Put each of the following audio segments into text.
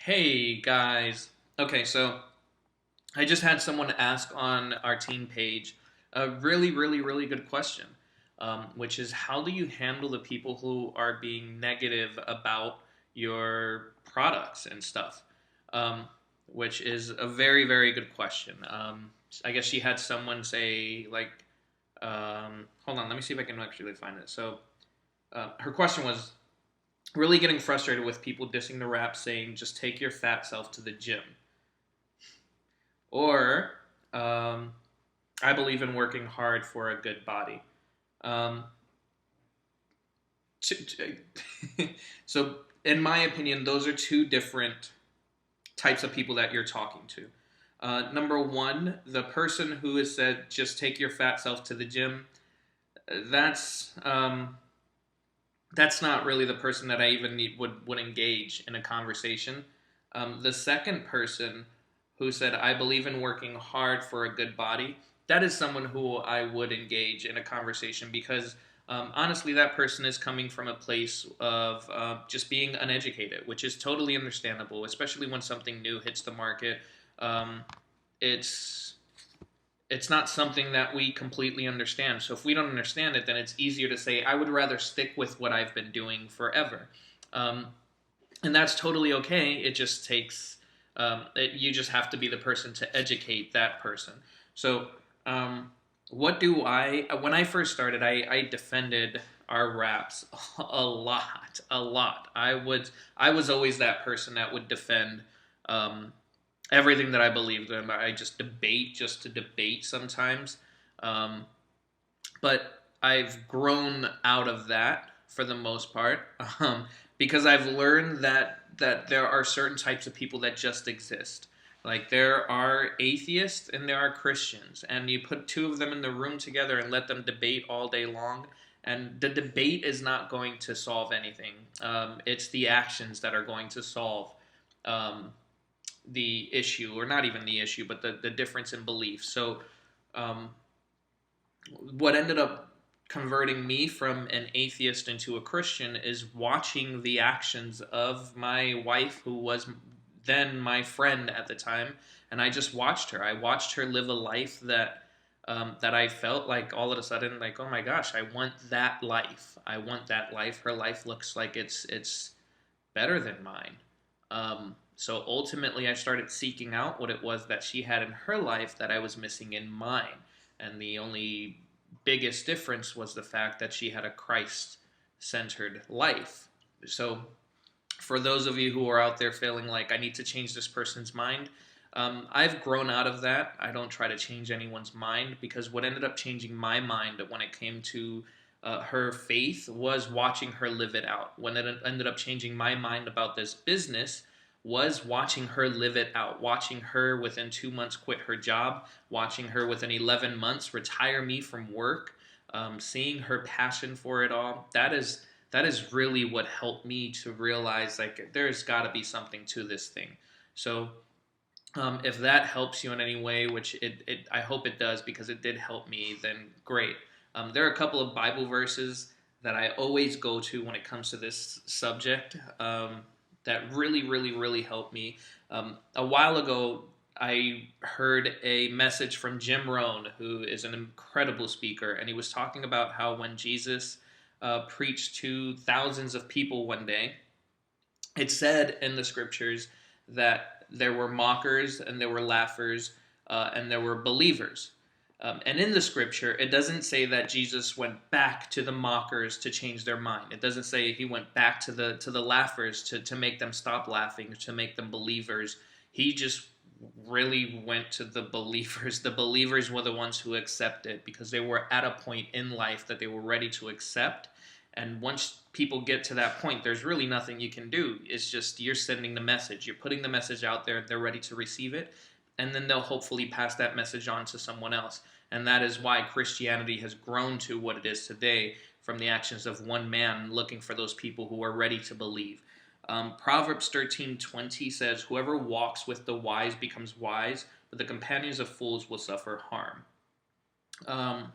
Hey guys. Okay, so I just had someone ask on our team page a really, really, really good question, which is how do you handle the people who are being negative about your products and stuff? Um, which is a very, very good question. I guess she had someone say, like, hold on, let me see if I can actually find it. So her question was, really getting frustrated with people dissing the rap saying just take your fat self to the gym, or um, I believe in working hard for a good body. um, so in my opinion those are two different types of people that you're talking to. Number one, the person who has said just take your fat self to the gym, that's that's not really the person that I even would engage in a conversation. The second person who said, I believe in working hard for a good body, that is someone who I would engage in a conversation because honestly, that person is coming from a place of just being uneducated, which is totally understandable, especially when something new hits the market. Um, it's it's not something that we completely understand. So if we don't understand it, then it's easier to say, I would rather stick with what I've been doing forever. Um, and that's totally okay. It just takes, you just have to be the person to educate that person. So, what do when I first started, I defended our raps a lot. I was always that person that would defend, um, everything that I believed in. I just debate just to debate sometimes. Um, but I've grown out of that for the most part, because I've learned that there are certain types of people that just exist. Like there are atheists and there are Christians, and you put two of them in the room together and let them debate all day long, and the debate is not going to solve anything. It's the actions that are going to solve um, the issue, or not even the issue, but the difference in belief. So, um, what ended up converting me from an atheist into a Christian is watching the actions of my wife, who was then my friend at the time, and I just watched her. I watched her live a life that I felt like all of a sudden, like, oh my gosh, I want that life. I want that life. Her life looks like it's better than mine. So ultimately, I started seeking out what it was that she had in her life that I was missing in mine. And the only biggest difference was the fact that she had a Christ centered life. So, for those of you who are out there feeling like I need to change this person's mind, I've grown out of that. I don't try to change anyone's mind, because what ended up changing my mind when it came to her faith was watching her live it out. When it ended up changing my mind about this business was watching her live it out, watching her within 2 months quit her job, watching her within 11 months retire me from work, seeing her passion for it all. That is really what helped me to realize, like, there's got to be something to this thing. So if that helps you in any way, which I hope it does, because it did help me, then great. There are a couple of Bible verses that I always go to when it comes to this subject, that really, really, really help me. A while ago, I heard a message from Jim Rohn, who is an incredible speaker, and he was talking about how when Jesus preached to thousands of people one day, it said in the scriptures that there were mockers and there were laughers, and there were believers. And in the scripture, it doesn't say that Jesus went back to the mockers to change their mind. It doesn't say he went back to the laughers to make them stop laughing, to make them believers. He just really went to the believers. The believers were the ones who accepted, because they were at a point in life that they were ready to accept. And once people get to that point, there's really nothing you can do. It's just you're sending the message, you're putting the message out there, they're ready to receive it, and then they'll hopefully pass that message on to someone else. And that is why Christianity has grown to what it is today, from the actions of one man looking for those people who are ready to believe. Proverbs 13:20 says, whoever walks with the wise becomes wise, but the companions of fools will suffer harm. Um,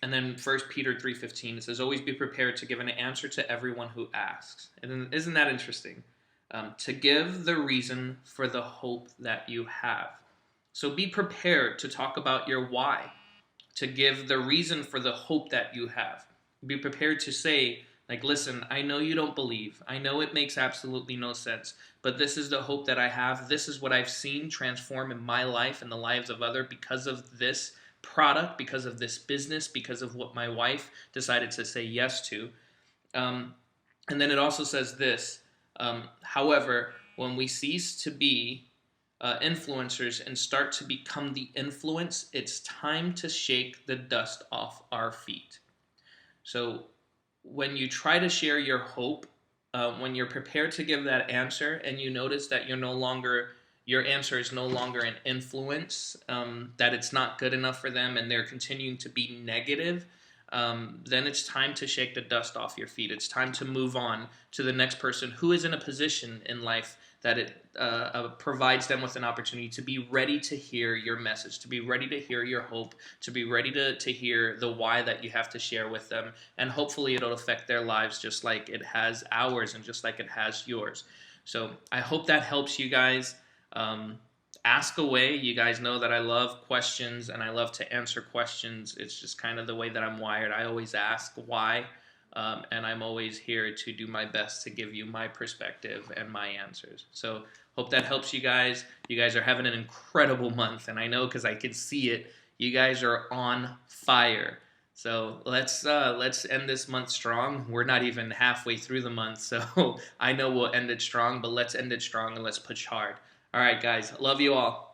and then First Peter 3:15, it says, always be prepared to give an answer to everyone who asks. And isn't that interesting? to give the reason for the hope that you have. So be prepared to talk about your why, to give the reason for the hope that you have. Be prepared to say, like, listen, I know you don't believe. I know it makes absolutely no sense, but this is the hope that I have. This is what I've seen transform in my life and the lives of others because of this product, because of this business, because of what my wife decided to say yes to. Um, and then it also says this, however, when we cease to be influencers and start to become the influence, it's time to shake the dust off our feet. So when you try to share your hope, when you're prepared to give that answer and you notice that your answer is no longer an influence, that it's not good enough for them and they're continuing to be negative, then it's time to shake the dust off your feet. It's time to move on to the next person who is in a position in life that it provides them with an opportunity to be ready to hear your message, to be ready to hear your hope, to be ready to hear the why that you have to share with them. And hopefully it'll affect their lives just like it has ours and just like it has yours. So I hope that helps you guys. Ask away. You guys know that I love questions and I love to answer questions. It's just kind of the way that I'm wired. I always ask why. And I'm always here to do my best to give you my perspective and my answers. So hope that helps you guys. You guys are having an incredible month, and I know because I can see it. You guys are on fire. So let's end this month strong. We're not even halfway through the month, so I know we'll end it strong. But let's end it strong and let's push hard. All right, guys. Love you all.